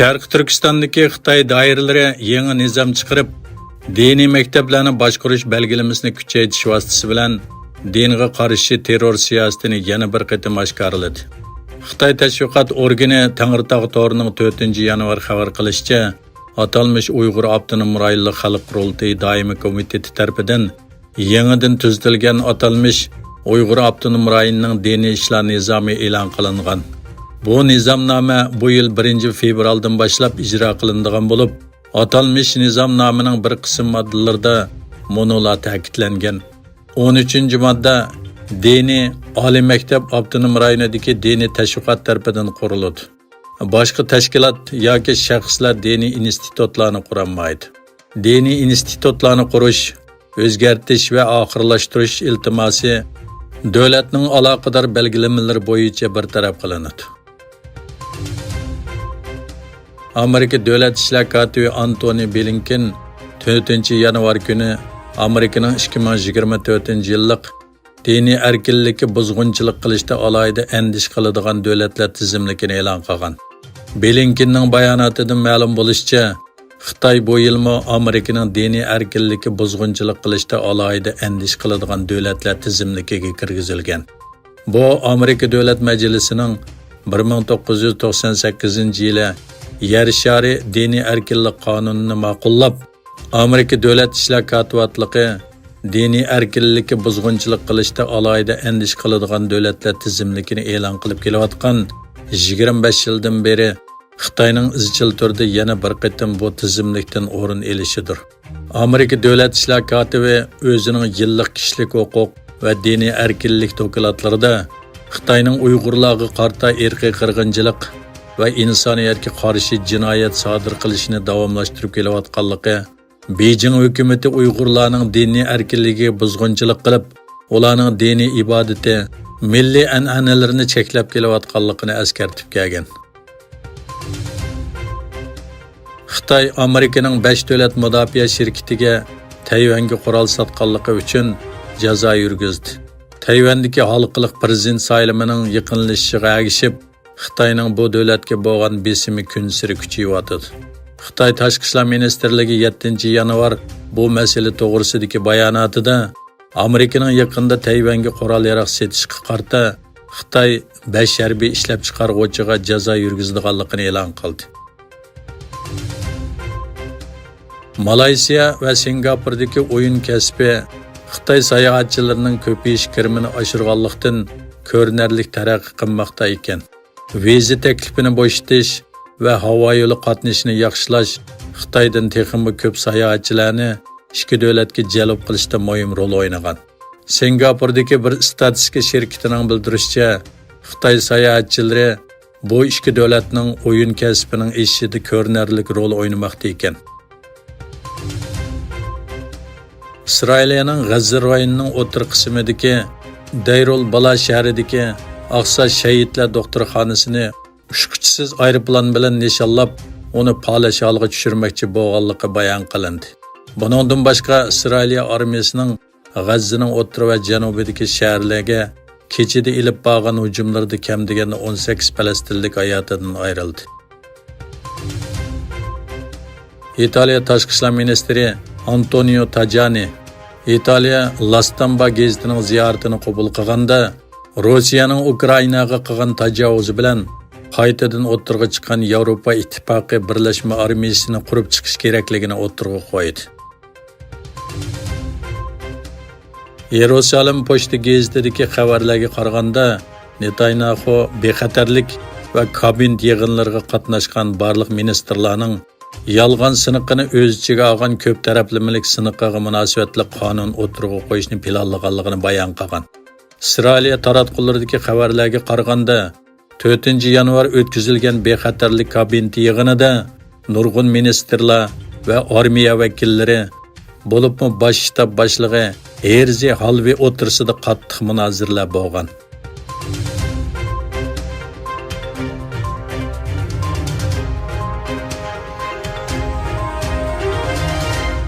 Sharq Turkistondagi Xitoy doiralari yangi nizom chiqarib, diniy maktablarni boshqarish belgilamasini kuchaytirish vositasi bilan dinga qarshi terror siyosatini yana bir qatam oshkorladi. Xitoy tashviqot organi Tangritog' to'rining 4-yanvar xabar qilishicha, atalmış Uyg'ur Avtonom Rayonlik Xalq Qurultayi doimiy komiteti tarafidan yangidan tuzilgan atalmış Uyg'ur Avtonom Rayonining diniy ishlar nizomi e'lon qilingan. Bu nizomnoma bu yil 1-fevraldan boshlab ijro qilinadigan bo'lib, atalmış nizomnomaning bir qism moddalarida monolar ta'kidlangan. 13-modda diniy oliy maktab avtonom rayonidagi diniy tashviqot tarafidan quriladi. Boshqa tashkilot yoki shaxslar diniy institutlarni qurolmaydi. Diniy institutlarni qurish, o'zgartirish va oxirlashtirish iltimosi davlatning aloqador belgilamalari bo'yicha bartaraf qilinadi. Amerika Davlat ishlar kotibi Antony Blinken 4-yanvar kuni Amerikaning 2024-yillik diniy erkinlikka buzg'unchilik qilishda alohida andish qiladigan davlatlar tizimligini e'lon qilgan. Blinkenning bayonotidan ma'lum bo'lishicha, Xitoy bu yilmi Amerikaning diniy erkinlikka buzg'unchilik qilishda alohida andish qiladigan davlatlar tizimligiga kirgizilgan. Bu Amerika Davlat Majlisining 1998-yili Yer shari diniy erkinlik qonunini ma'qullab, Amerika Davlat ishlar kotibotligi diniy erkinlikka buzg'unchilik qilishda alohida andish qiladigan davlatlar tizimligini e'lon qilib kelayotgan 25 yildan beri Xitoyning izchil turda yana bir qatim bu tizimlikdan o'rin elishidir. Amerika Davlat ishlar kotibi o'zining yillik kishilik huquq va diniy erkinlik dokumentlarida Xitoyning Uyg'urlarga qarta irqiy qirg'inchilik va insoniyatga qarshi jinoyat sodir qilishini davomlashtirib kelayotganligi, Beijing hukumati Uyg'urlarning diniy erkinligiga buzg'unchilik qilib, ularning diniy ibodati, milliy an'analarini cheklab kelayotganligini eskartib kelgan. Xitoy Amerikaning 5 davlat mudofaa shirkatiga Tayvanga qurol sotganligi uchun jazo yurgizdi. Tayvandagi xalqlik prezident saylamining yaqinlashishiga ergishib, Xitoyning bu davlatga bo'lgan besimi kun sari kuchayyotir. Xitoy Tashqi ishlar ministrligi 7-yanvar bu masala to'g'risidagi bayonotida Amerikaning yaqinda Tayvanga qurol-yarog' setishga qarta Xitoy 5 harbiy ishlab chiqaruvchiga jazo yurgizadiganligini e'lon qildi. Malayziya va Singapurdagi o'yin kasbi Xitoy sayohatchilarining ko'payish kirimini oshirganlikdan ko'rinarli taraqqiy qilmoqda ekan. Viza taklifini bo'shatish va havo yo'li qatnashini yaxshilash Xitoydan texnik ko'p sayohatchilarni ikki davlatga jalb qilishda muhim rol o'ynagan. Singapurdagi bir statistika shirkatining bildirishicha, Xitoy sayohatchilari bu ikki davlatning o'yin kasbining o'sishida ko'rinarli rol o'ynamoqda ekan. Isroilning G'azza rayonining o'tir qismidagi Dayrul Bala shahridagi Aqsa shahidlar doktorxonasini ushquchisiz aeroplan bilan nishonlab, uni palasholga tushirmoqchi bo'lganligi bayon qilindi. Buningdan boshqa Isroiliya armiyasining G'azzaning o'rta va janubidagi shaharlarga kechida ilib borgan hujumlarda kam deganda 18 falastinlik hayotidan ayrildi. Italiya Tashqi ishlar ministri Antonio Tajani Italiya La Stampa gazetining ziyoratini qabul qilganda Rossiyaning Ukrainaga qilgan tajovuzi bilan qaytadan o'tirg'a chiqqan Yevropa ittifoqi birlashma armiyasini qurib chiqish kerakligini o'tirg'a qo'ydi. Yerusalim pochta gazetidagi xabarlarga qaraganda Netanyahu bexatarlik va kabinет yig'inlariga qatnashgan barliq ministrlarning yolg'on siniqini o'z ichiga olgan ko'p taraflamalik siniqiga munosabatli qonun o'tirg'a qo'yishni planlaganligini bayon qilgan. Isroiliya taratqullaridagi xabarlarga qaraganda 4-yanvar o'tkazilgan bexatarlik kabineti yig'inida nurg'un ministrlar va armiya vakillari bo'libmi bosh shtab boshlig'i Herzi Halvi o'tirsida qattiq munozirlar bo'lgan.